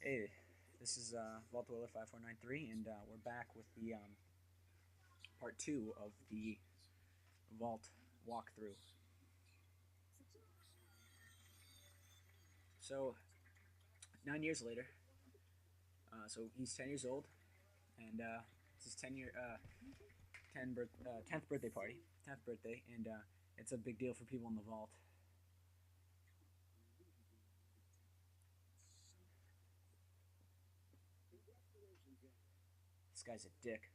Hey, this is Vault Oiler 5493, and we're back with the part two of the Vault walkthrough. So, 9 years later, so he's 10 years old, and it's his 10th birthday party, 10th birthday, and it's a big deal for people in the Vault. This guy's a dick.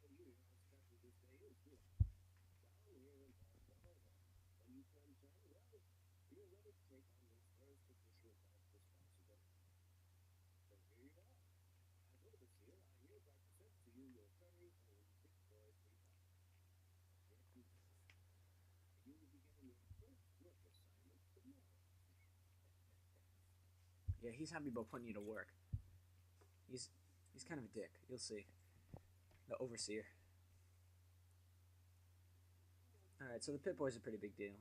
Yeah, he's happy about putting you to work. He's he's kind of a dick. You'll see. The overseer. All right, so the Pit Boy's a pretty big deal.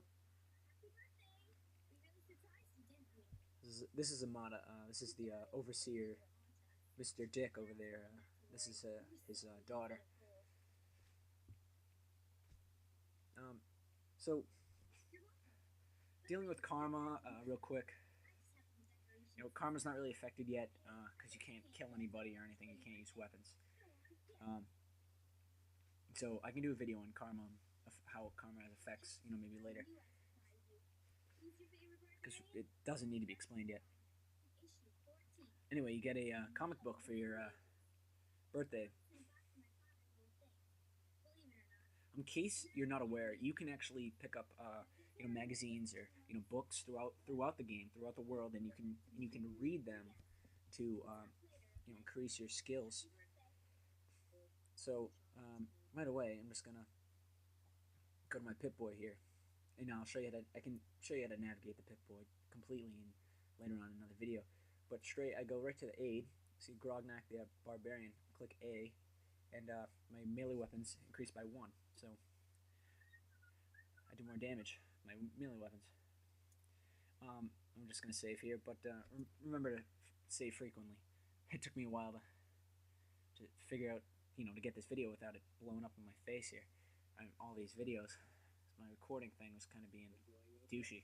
This is Amada. This is the overseer, Mr. Dick over there. This is his daughter. Um, so dealing with karma, real quick. You know, karma's not really affected yet because you can't kill anybody or anything. You can't use weapons. Um, so I can do a video on karma, of how karma has effects. You know, maybe later because it doesn't need to be explained yet. Anyway, you get a comic book for your birthday. In case you're not aware, you can actually pick up magazines or books throughout the game, throughout the world, and you can read them to increase your skills. So right away, I'm just gonna go to my Pip Boy here, and I'll show you how to. I can show you how to navigate the Pip Boy completely in later on in another video. But straight, I go right to the aid. See Grognak the Barbarian. Click A, and my melee weapons increase by 1. So I do more damage. My melee weapons. I'm just gonna save here, but remember to save frequently. It took me a while to figure out, to get this video without it blowing up in my face here. All these videos, my recording thing was kind of being douchey.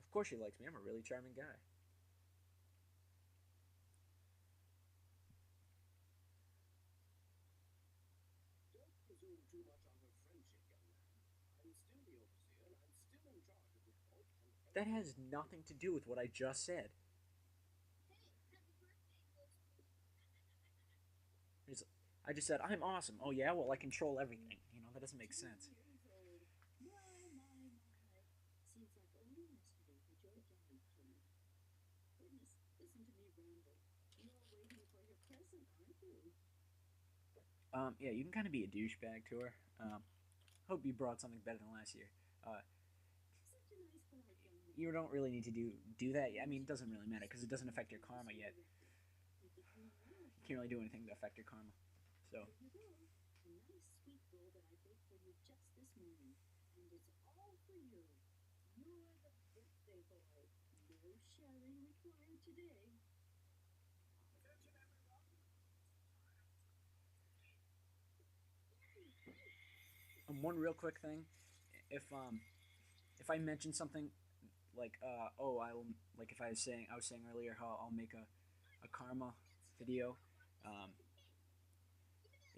Of course she likes me. I'm a really charming guy. That has nothing to do with what I just said. I just said I'm awesome. Oh yeah, well I control everything. That doesn't make sense. Yeah, you can kind of be a douchebag to her. Hope you brought something better than last year. You don't really need to do that. I mean, it doesn't really matter because it doesn't affect your karma yet. You can't really do anything to affect your karma. So one real quick thing, if I mention something like oh like if I was saying earlier how I'll make a karma video, um,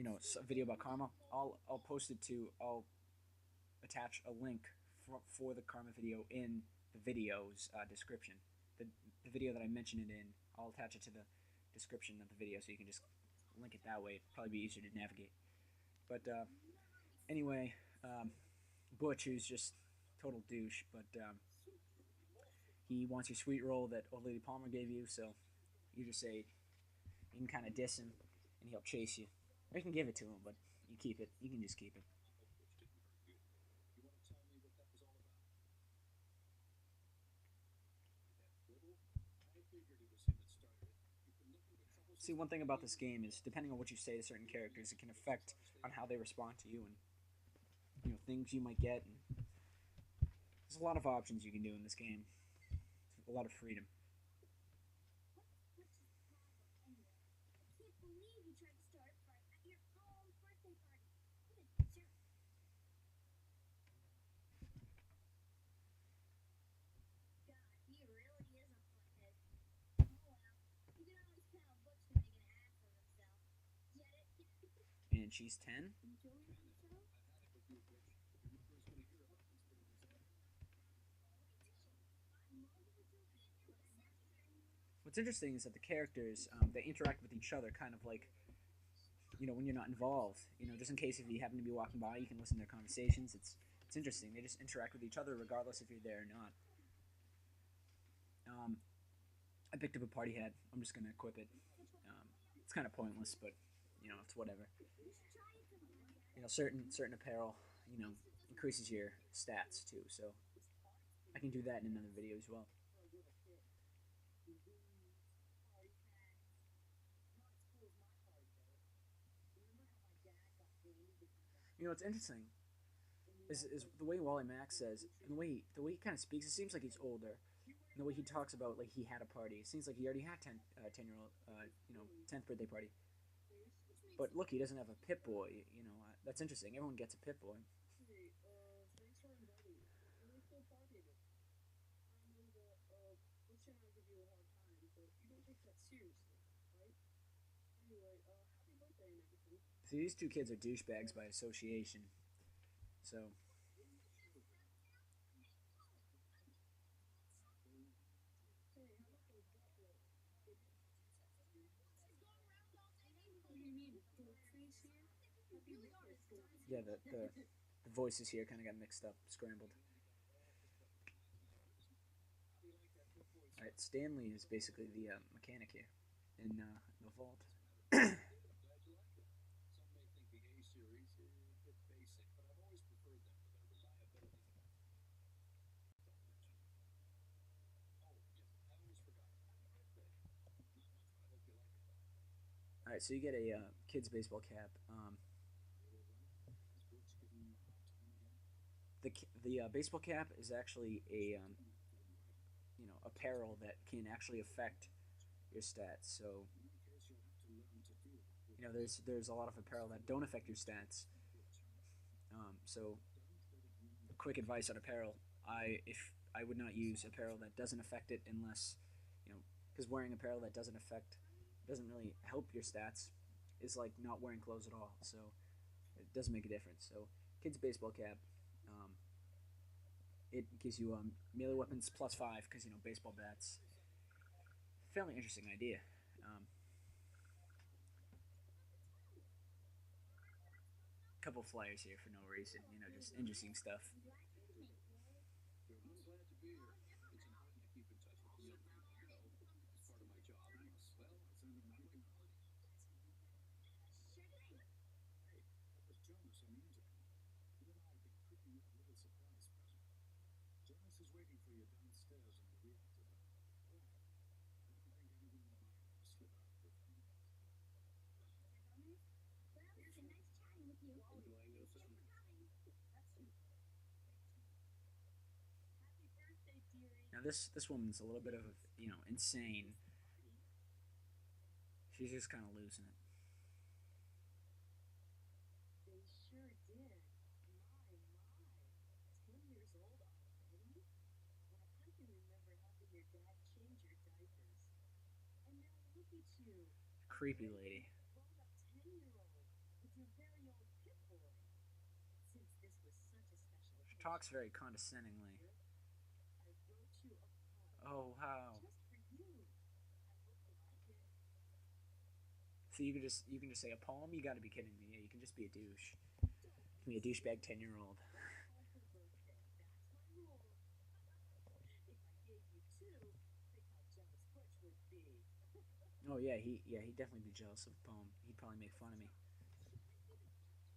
a video about karma. I'll post it to I'll attach a link for the karma video in the video's description. The, the video that I mentioned it in, I'll attach it to the description of the video so you can just link it that way. It'd probably be easier to navigate. But anyway, Butch, who's just total douche, but he wants your sweet roll that old lady Palmer gave you, so you just say you can kind of diss him, and he'll chase you. Or you can give it to him, but you keep it. You can just keep it. See, one thing about this game is depending on what you say to certain characters, it can affect on how they respond to you and things you might get. And there's a lot of options you can do in this game. A lot of freedom. And she's 10. What's interesting is that the characters they interact with each other, kind of like when you're not involved. Just in case if you happen to be walking by, you can listen to their conversations. It's interesting. They just interact with each other regardless if you're there or not. I picked up a party hat. I'm just gonna equip it. It's kind of pointless, but it's whatever. Certain apparel, increases your stats too. So I can do that in another video as well. What's interesting is the way Wally Max says, and the way he kind of speaks. It seems like he's older. And the way he talks about like he had a party, it seems like he already had 10 year old 10th birthday party. But look, he doesn't have a Pip Boy. That's interesting. Everyone gets a Pip Boy. See, these two kids are douchebags by association. So yeah, the voices here kind of got mixed up, scrambled. All right, Stanley is basically the mechanic here in the vault. All right, so you get a kid's baseball cap. The baseball cap is actually a apparel that can actually affect your stats. So there's a lot of apparel that don't affect your stats. So quick advice on apparel: I would not use apparel that doesn't affect it unless because wearing apparel that doesn't really help your stats is like not wearing clothes at all. So it doesn't make a difference. So kids baseball cap. It gives you melee weapons +5 because baseball bats. Fairly interesting idea. Couple flyers here for no reason. Just interesting stuff. Now this woman's a little bit of insane. She's just kind of losing it. Creepy lady. She talks very condescendingly. Oh, how? So you can just say a poem. You got to be kidding me. Yeah, you can just be a douche. You can be a douchebag 10-year-old. Oh yeah, he'd definitely be jealous of a poem. He'd probably make fun of me.